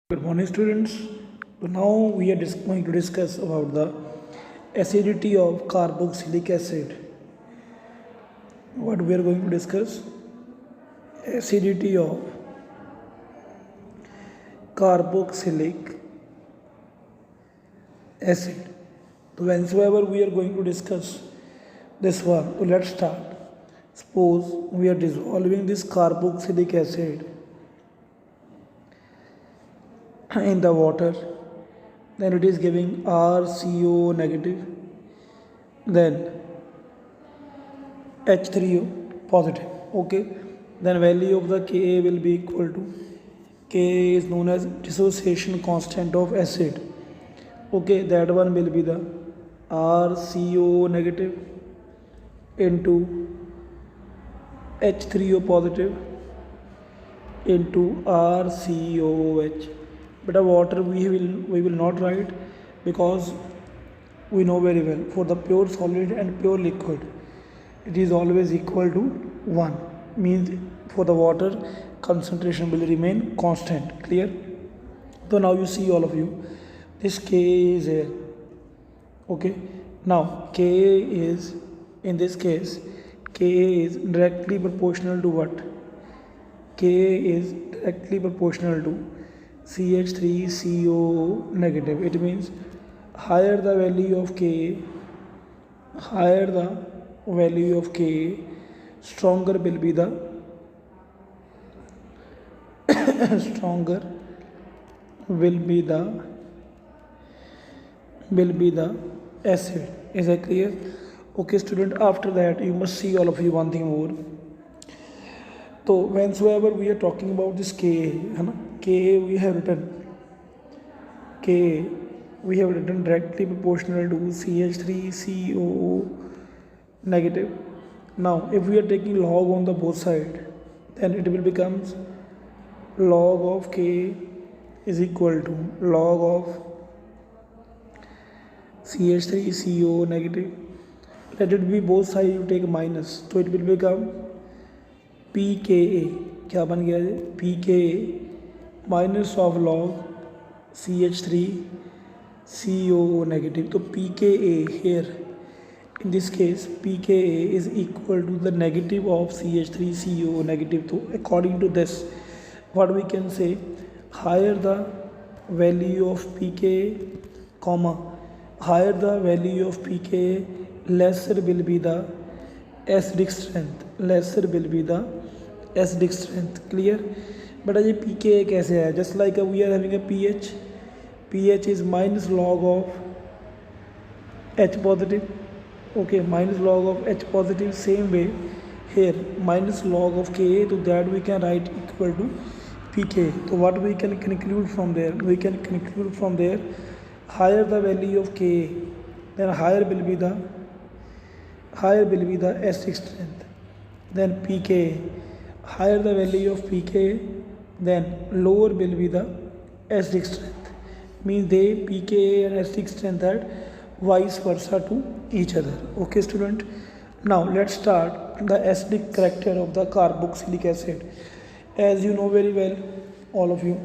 Good morning, students. So now we are going to discuss about the acidity of carboxylic acid. What we are going to discuss? Acidity of carboxylic acid. So whensoever we are going to discuss this one, so let's start. Suppose we are dissolving this carboxylic acid in the water, then it is giving RCO negative, then H3O positive. Okay, then value of the Ka will be equal to, Ka is known as dissociation constant of acid. Okay, that one will be the RCO negative into H3O positive into RCOH. But the water we will not write, because we know very well for the pure solid and pure liquid it is always equal to 1, means for the water concentration will remain constant. Clear? So now you see, all of you, this Ka is here. Okay, now Ka is, in this case, Ka is directly proportional to what? Ka is directly proportional to CH3CO negative. It means higher the value of Ka, higher the value of Ka, stronger will be the stronger will be the acid. Is that clear? Okay, student. After that, you must see, all of you, one thing more. So whensoever we are talking about this Ka, Ka we have written directly proportional to CH3CO negative. Now if we are taking log on the both side, then it will become log of K is equal to log of CH3CO negative. Let it be both sides you take minus, so it will become pKa. क्या बन गया है? pKa minus of log CH3CO negative. तो pKa here, in this case, pKa is equal to the negative of CH3CO negative. So according to this, what we can say, higher the value of pKa, higher the value of pKa, lesser will be the acidic strength. Clear? But ये pKa कैसे है? Just like we are having a pH. pH is minus log of H positive. Okay, minus log of H positive. Same way here, minus log of Ka, so that we can write equal to pK. So what we can conclude from there? We can conclude from there, higher the value of Ka, then higher will be the acidic strength. Then pK, higher the value of pK, then lower will be the acidic strength. Means they pKa and acidic strength are vice versa to each other. Okay, student. Now let's start the acidic character of the carboxylic acid. As you know very well, all of you,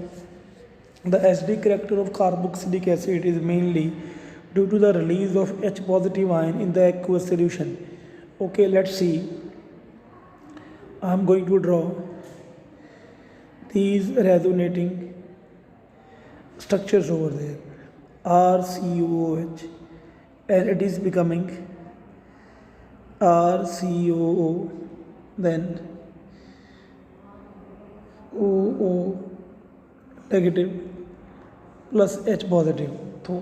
the acidic character of carboxylic acid is mainly due to the release of H positive ion in the aqueous solution. Okay, let's see. I am going to draw these resonating structures over there, RCOH, and it is becoming RCOO, then OO negative plus H positive. So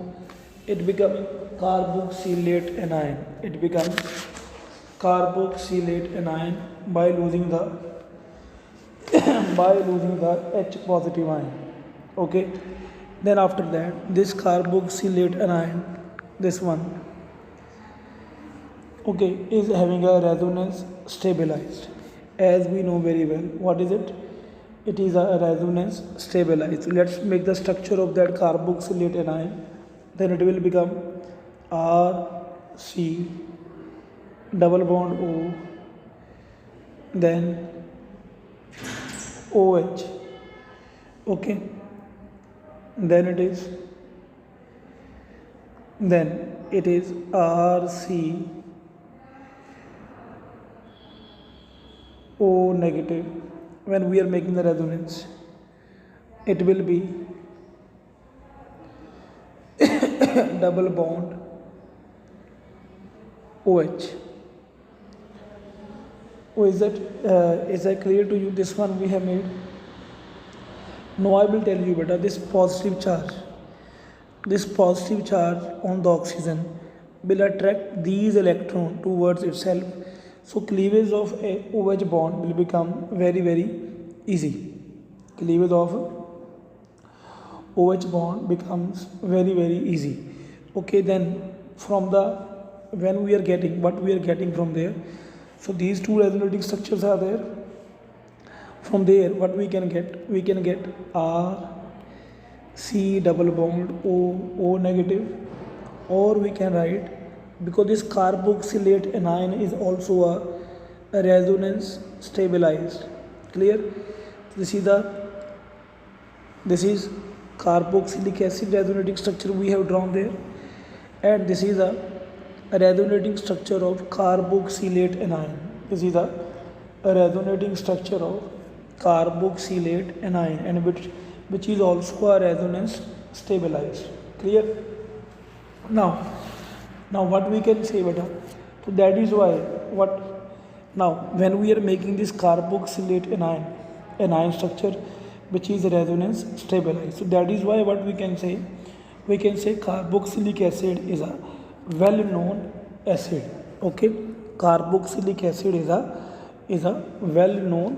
it becomes carboxylate anion. It becomes carboxylate anion by losing the H positive ion. Okay, then after that, this carboxylate anion, this one, okay, is having a resonance stabilized. As we know very well, what is it? It is a resonance stabilized. So let's make the structure of that carboxylate anion. Then it will become RC double bond O, then OH. Okay, then it is RCO negative. When we are making the resonance, it will be double bond OH. Oh, is that clear to you? This one we have made. Now I will tell you, beta, this positive charge on the oxygen will attract these electrons towards itself. So cleavage of a OH bond will become very very easy. Cleavage of OH bond becomes very very easy. Okay, then from the when we are getting what we are getting from there. So these two resonating structures are there. From there, what we can get? We can get R, C double bond O negative, or we can write, because this carboxylate anion is also a resonance stabilized. Clear? This is carboxylic acid resonating structure we have drawn there, and this is a resonating structure of carboxylate anion. This is a resonating structure of carboxylate anion, and which is also a resonance stabilized. Clear? Now what we can say, beta? So that is why when we are making this carboxylate anion structure, which is resonance stabilized. So that is why what we can say carboxylic acid is a well-known acid. Okay, carboxylic acid is a well-known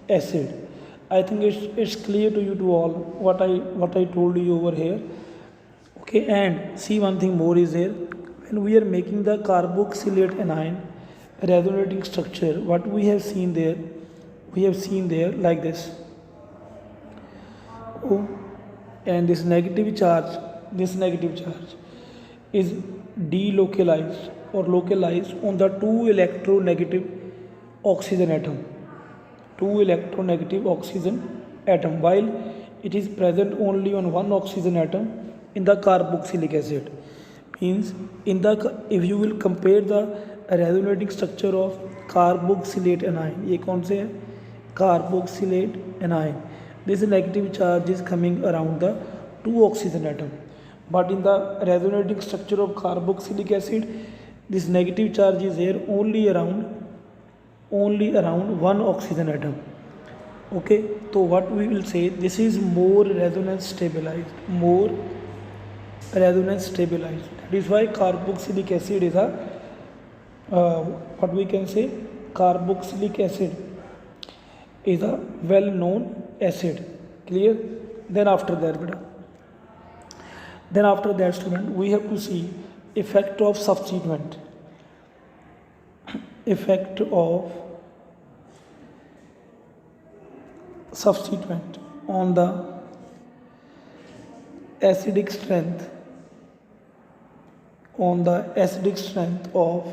acid. I think it's clear to you to all what I told you over here. Okay, and see, one thing more is there. When we are making the carboxylate anion resonating structure, what we have seen there like this. Oh, and this negative charge is delocalized or localized on the two electronegative oxygen atom, while it is present only on one oxygen atom in the carboxylic acid. Means if you will compare the resonating structure of carboxylate anion, ये कौन से है? Carboxylate anion. This negative charge is coming around the two oxygen atom, but in the resonating structure of carboxylic acid, this negative charge is here only around one oxygen atom. Okay, so what we will say, this is more resonance stabilized. That is why carboxylic acid is a carboxylic acid is a well-known acid. Clear? Then after that, student, we have to see effect of substituent on the acidic strength of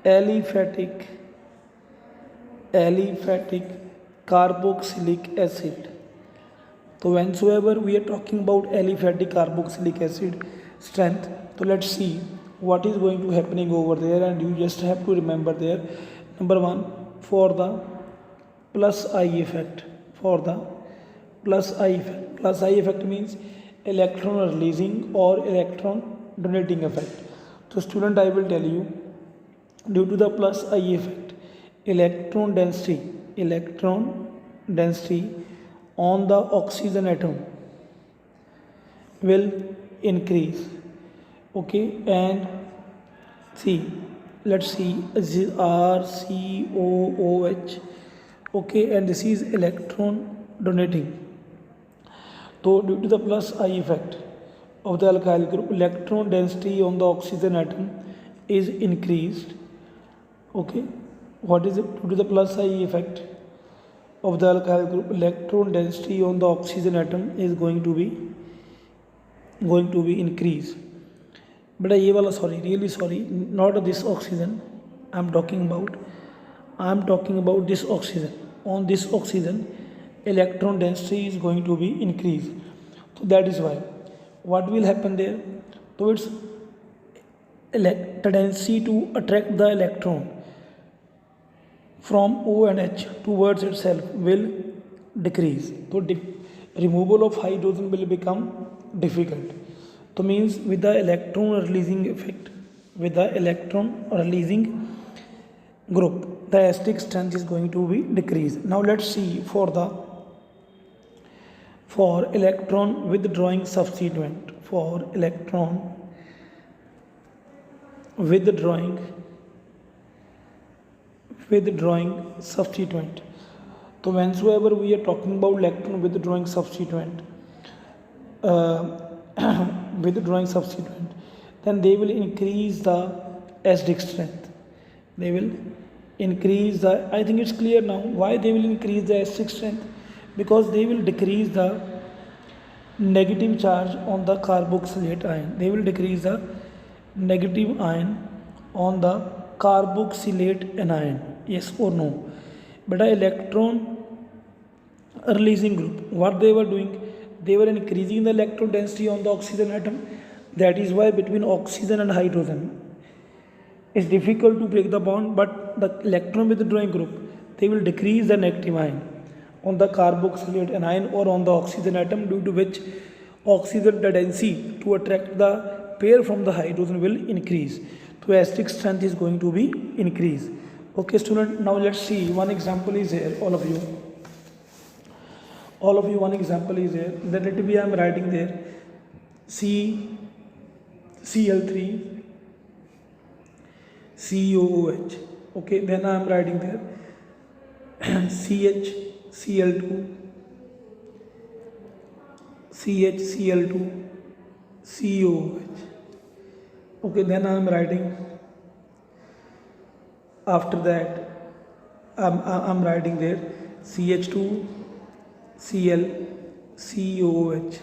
aliphatic carboxylic acid. So whensoever we are talking about aliphatic carboxylic acid strength, so let's see what is going to happening over there, and you just have to remember there. Number one, for the plus I effect. Plus I effect means electron releasing or electron donating effect. So student, I will tell you, due to the plus I effect, electron density on the oxygen atom will increase. Okay, and let's see, this is RCOOH. Okay, and this is electron donating. So due to the plus I effect of the alkyl group, electron density on the oxygen atom is increased. Okay, what is it? Due to the plus I effect of the alkyl group, electron density on the oxygen atom is going to be increased. But really sorry, not this oxygen I'm talking about this oxygen. On this oxygen, electron density is going to be increased. So that is why what will happen there. So its tendency to attract the electron from O and H towards itself will decrease. So removal of hydrogen will become difficult. So means with the electron releasing effect, with the electron releasing group, the acidic strength is going to be decreased. Now let's see for electron withdrawing substituent, for electron withdrawing substituent. So whensoever we are talking about electron withdrawing substituent, then they will increase the acidic strength. They will increase the, I think it's clear now why they will increase the acidic strength, because they will decrease the negative charge on the carboxylate ion. They will decrease the negative ion on the carboxylate anion. Yes or no? But an electron releasing group, what they were doing, they were increasing the electron density on the oxygen atom. That is why between oxygen and hydrogen it's difficult to break the bond, but the electron withdrawing group, they will decrease the negative ion on the carboxylate anion or on the oxygen atom, due to which oxygen tendency to attract the pair from the hydrogen will increase. So acidic strength is going to be increased. Okay student, now let's see one example is here. All of you one example is here. Then let me, I am writing there Cl3 COOH. Okay, then I am writing there CHCl2 COOH. Okay, then I am writing, after that I'm writing there CH2 Cl COOH.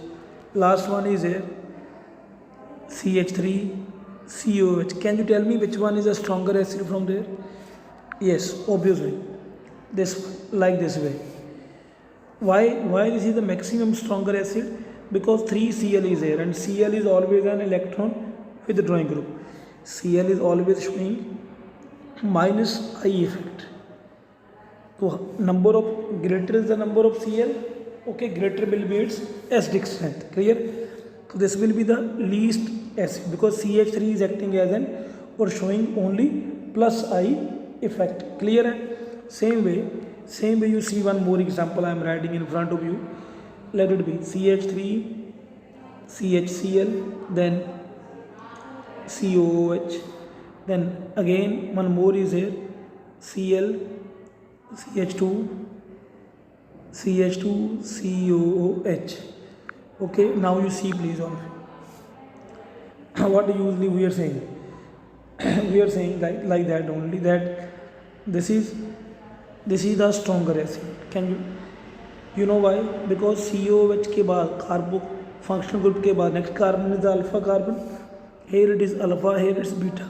Last one is here CH3 COOH. Can you tell me which one is a stronger acid from there? Yes, obviously this, like this way. Why this is the maximum stronger acid? Because 3Cl is here, and Cl is always an electron withdrawing group. Cl is always showing minus I effect. So number of greater is the number of Cl, okay, greater will be its acidic strength. Clear? So this will be the least acid, because CH3 is acting as an or showing only plus I effect. Clear? Same way you see one more example I am writing in front of you. Let it be CH3 CHCl, then COOH, then again one more is here Cl CH2 COOH. Okay, now you see please on what usually we are saying. We are saying like that only, that this is the stronger acid. Can you know why? Because COOH के बाद कार्बो functional group के बाद next carbon is the alpha carbon. Here it is alpha, here it is beta.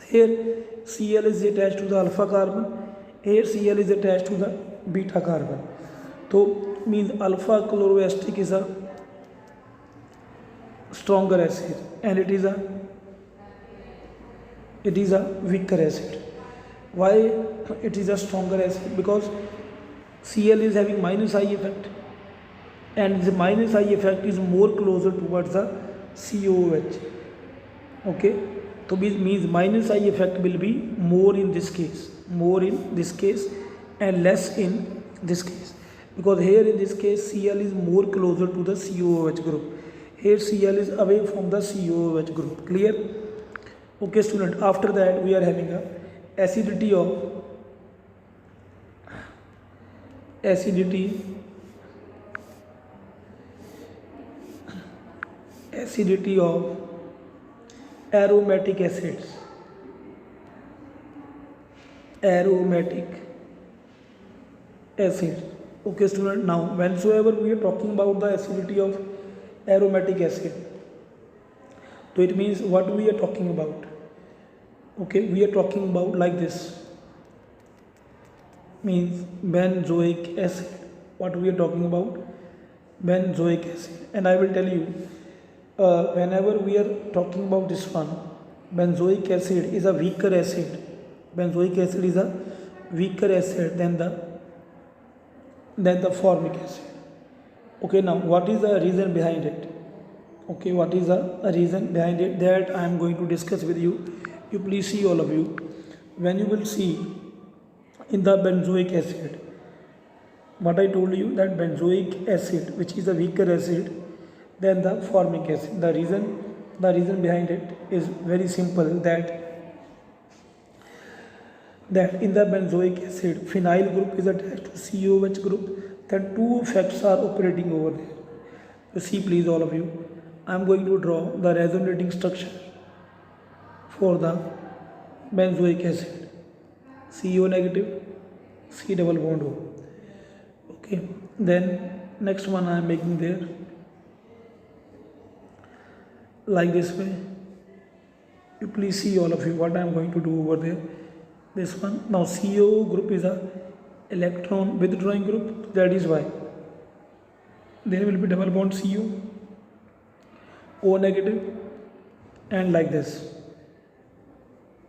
Here Cl is attached to the alpha carbon, here Cl is attached to the beta carbon. So means alpha chloroester is a stronger acid, and it is a weaker acid. Why it is a stronger acid? Because Cl is having minus I effect, and the minus I effect is more closer towards the COOH. Okay, so means minus I effect will be more in this case, and less in this case, because here in this case Cl is more closer to the COOH group. Here Cl is away from the COOH group. Clear? Okay student, after that we are having a acidity of aromatic acids. Okay student, now whensoever we are talking about the acidity of aromatic acid, so it means what we are talking about. Okay, we are talking about like this, means benzoic acid. What we are talking about? benzoic acid. And I will tell you, whenever we are talking about this one, benzoic acid is a weaker acid. Benzoic acid is a weaker acid than the formic acid. Okay, now what is the reason behind it? Okay, what is the reason behind it, that I am going to discuss with you. You please see, all of you, when you will see in the benzoic acid, what I told you, that benzoic acid, which is a weaker acid than the formic acid. The reason behind it is very simple, that in the benzoic acid, phenyl group is attached to COH group, then two effects are operating over there. You see, please, all of you, I am going to draw the resonating structure for the benzoic acid. CO negative, C double bond O. Okay, then next one I am making there, like this way. You please see, all of you, what I am going to do over there. This one, now CO group is a electron withdrawing group, that is why there will be double bond CO, O negative, and like this.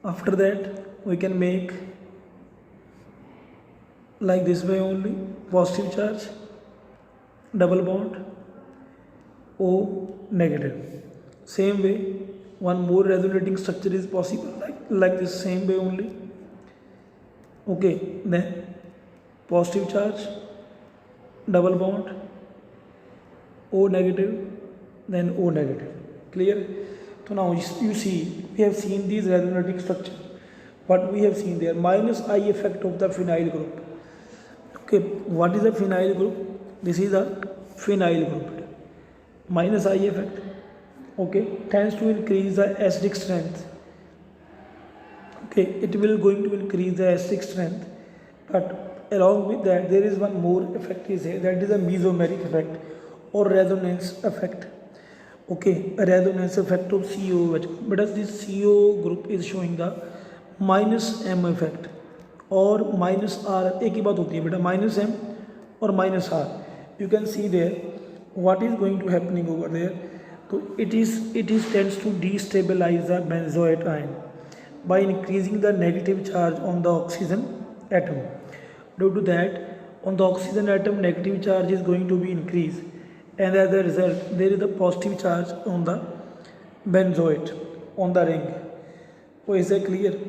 After that we can make like this way only, positive charge, double bond, O negative. Same way, one more resonating structure is possible, like this same way only. Okay, then positive charge, double bond, O negative, then O negative. Clear? So now you see, we have seen these resonating structure. What we have seen there, minus I effect of the phenyl group. Okay, what is a phenyl group? This is a phenyl group. Minus I effect, okay, tends to increase the acidic strength. Okay, it will going to increase the acidic strength, but along with that there is one more effect is here, that is a mesomeric effect or resonance effect. Okay, a resonance effect of COH, but as this CO group is showing the minus M effect or minus R. एक ही बात होती है बेटा, minus M or minus R. You can see there what is going to happening over there. So it is tends to destabilize the benzoate ion by increasing the negative charge on the oxygen atom. Due to that, on the oxygen atom negative charge is going to be increased, and as a result there is a positive charge on the benzoate, on the ring. So is that clear?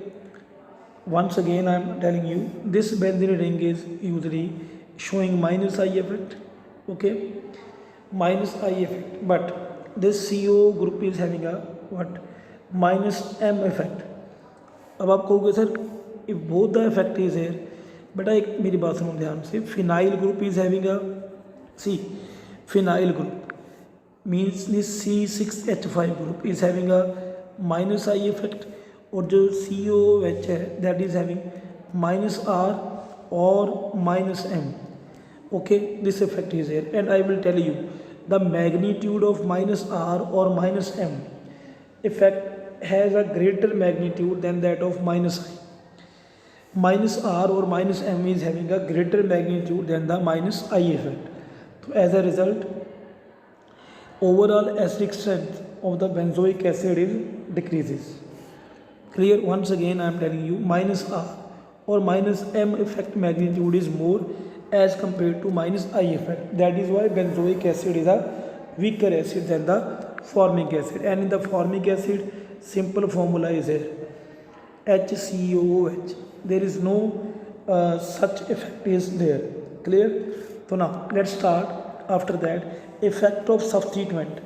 Once again I am telling you, this benzene ring is usually showing minus I effect. Okay, minus I effect, but this CO group is having a what, minus M effect. अब आप कहोगे sir if both the effect is here, बेटा एक मेरी बात सुनो ध्यान से, phenyl group is having a, see, phenyl group means this C6H5 group is having a minus I effect, और जो COH है that is having minus R or minus M. Okay, this effect is here, and I will tell you the magnitude of minus R or minus M effect has a greater magnitude than that of minus I. Minus R or minus M is having a greater magnitude than the minus I effect. So as a result, overall acidic strength of the benzoic acid is decreases. Clear? Once again I am telling you, minus R or minus M effect magnitude is more as compared to minus I effect. That is why benzoic acid is a weaker acid than the formic acid. And in the formic acid, simple formula is here, HCOOH. There is no such effect is there. Clear? So now let's start. After that, effect of substituent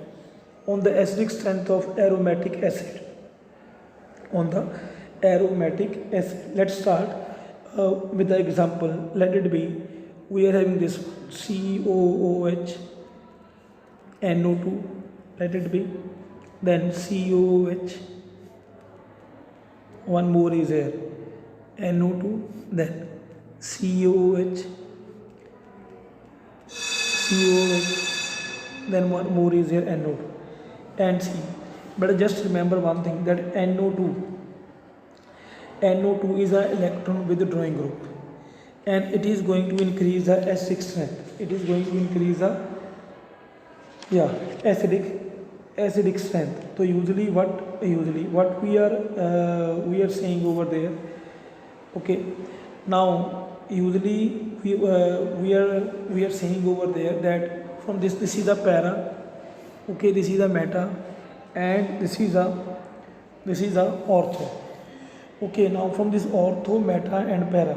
on the acidic strength of aromatic acid. On the aromatic acid, let's start with the example. Let it be, we are having this COOH NO2, let it be, then COOH, one more is here, NO2, then COOH, then one more is here, NO2, and C. But just remember one thing, that NO2 is an electron withdrawing group, and it is going to increase the acidic strength. It is going to increase the Yeah, acidic strength. So usually what we are saying over there. Okay, now usually we are saying over there that from this is a para. Okay, this is a meta, and this is a ortho. Okay, now from this ortho, meta, and para.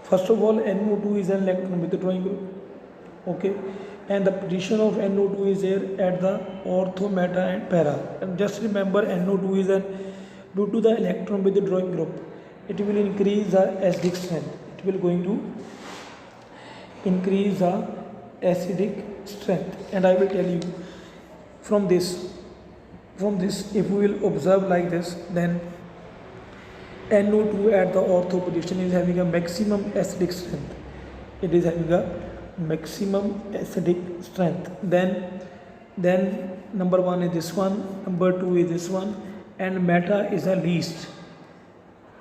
First of all, NO2 is an electron withdrawing group. Okay, and the position of NO2 is there at the ortho, meta, and para. And just remember, NO2 is an due to the electron withdrawing group, it will increase the acidic strength. It will going to increase the acidic strength. And I will tell you from this if we will observe like this, then NO2 at the ortho position is having a maximum acidic strength. It is having a maximum acidic strength. Then number one is this one, number two is this one, and meta is the least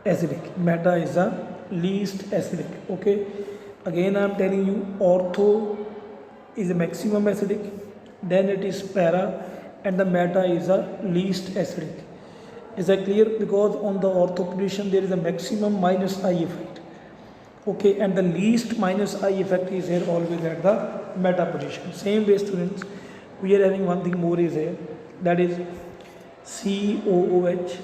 acidic. Meta is the least acidic. Okay, again I am telling you, ortho is a maximum acidic, then it is para, and the meta is the least acidic. Is that clear? Because on the ortho position there is a maximum minus I effect. Okay, and the least minus I effect is here always at the meta position. Same way, students, we are having one thing more is here, that is COOH.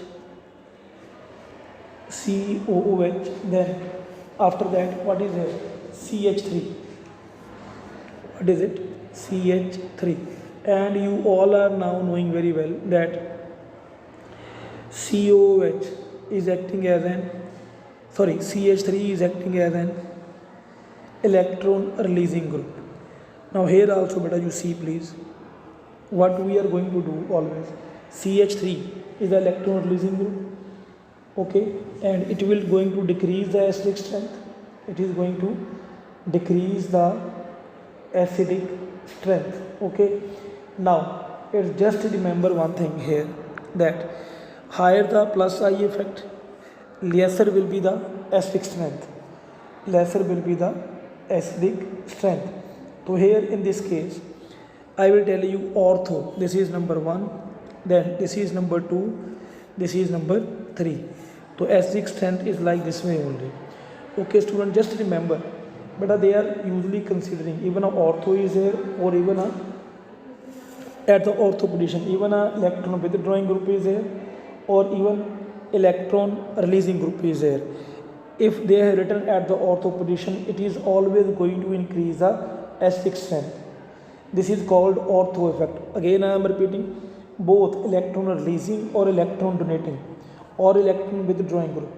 Then after that, what is it? CH3. What is it? CH3. And you all are now knowing very well that COOH is acting as CH3 is acting as an electron releasing group. Now here also beta you see please what we are going to do always. CH3 is the electron releasing group. Okay, and it will going to decrease the acidic strength. It is going to decrease the acidic strength. Okay, now it's just remember one thing here, that higher the plus I effect, lesser will be the acidic strength. Lesser will be the acidic strength. So here in this case, I will tell you ortho. This is number 1, then this is number 2, this is number 3. So acidic strength is like this way only. Okay, student, just remember, but they are usually considering even a ortho is here, or even a at the ortho position, even a electron withdrawing group is here, or even electron releasing group is there. If they are written at the ortho position, it is always going to increase the acidic strength. This is called ortho effect. Again I am repeating, both electron releasing or electron donating or electron withdrawing group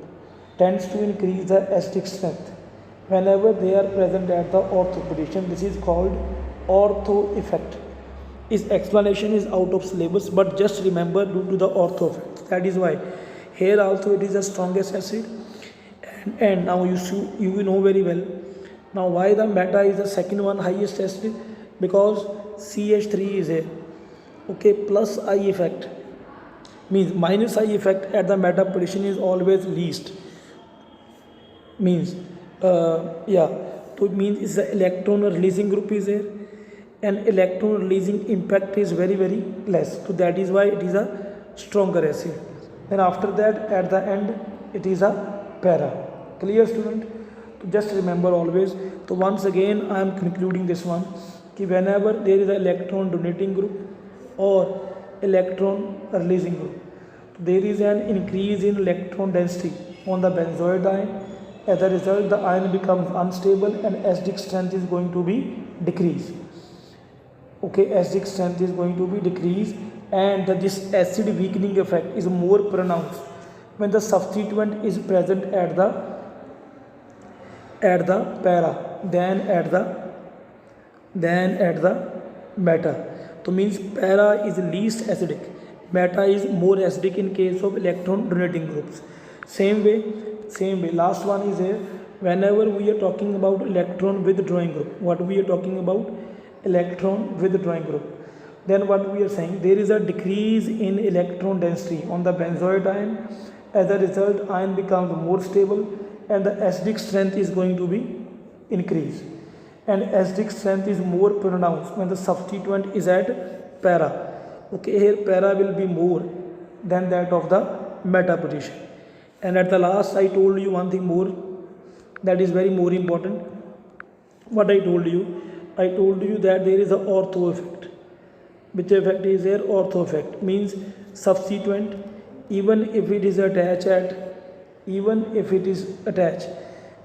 tends to increase the acidic strength whenever they are present at the ortho position. This is called ortho effect. Its explanation is out of syllabus, but just remember due to the ortho effect. That is why here also it is the strongest acid, and now you will know very well now why the meta is the second one highest acid, because CH3 is here. Okay, plus I effect means minus I effect at the meta position is always least, means so it means it's the electron releasing group is there, and electron releasing impact is very very less, so that is why it is a stronger acid. Then after that at the end it is a para. Clear, student? So just remember always. So once again I am concluding this one, कि whenever there is an electron donating group or electron releasing group, there is an increase in electron density on the benzoate ion. As a result, the ion becomes unstable and acidic strength is going to be decreased. Okay, acidic strength is going to be decreased, and this acid weakening effect is more pronounced when the substituent is present at the para than at the meta. So means para is least acidic, meta is more acidic in case of electron donating groups. Same way last one is here, whenever we are talking about electron withdrawing group, what we are talking about, electron withdrawing group, then what we are saying, there is a decrease in electron density on the benzoate ion. As a result, ion becomes more stable and the acidic strength is going to be increased. and acidic strength is more pronounced when the substituent is at para. Okay, here para will be more than that of the meta position. And at the last I told you one thing more that is very more important. What I told you? I told you that there is a ortho effect. Which effect is there? Ortho effect means substituent, even if it is attached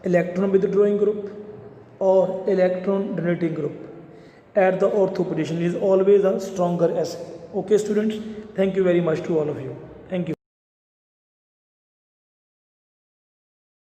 electron withdrawing group or electron donating group at the ortho position is always a stronger acid. Okay students, thank you very much to all of you. Thank you.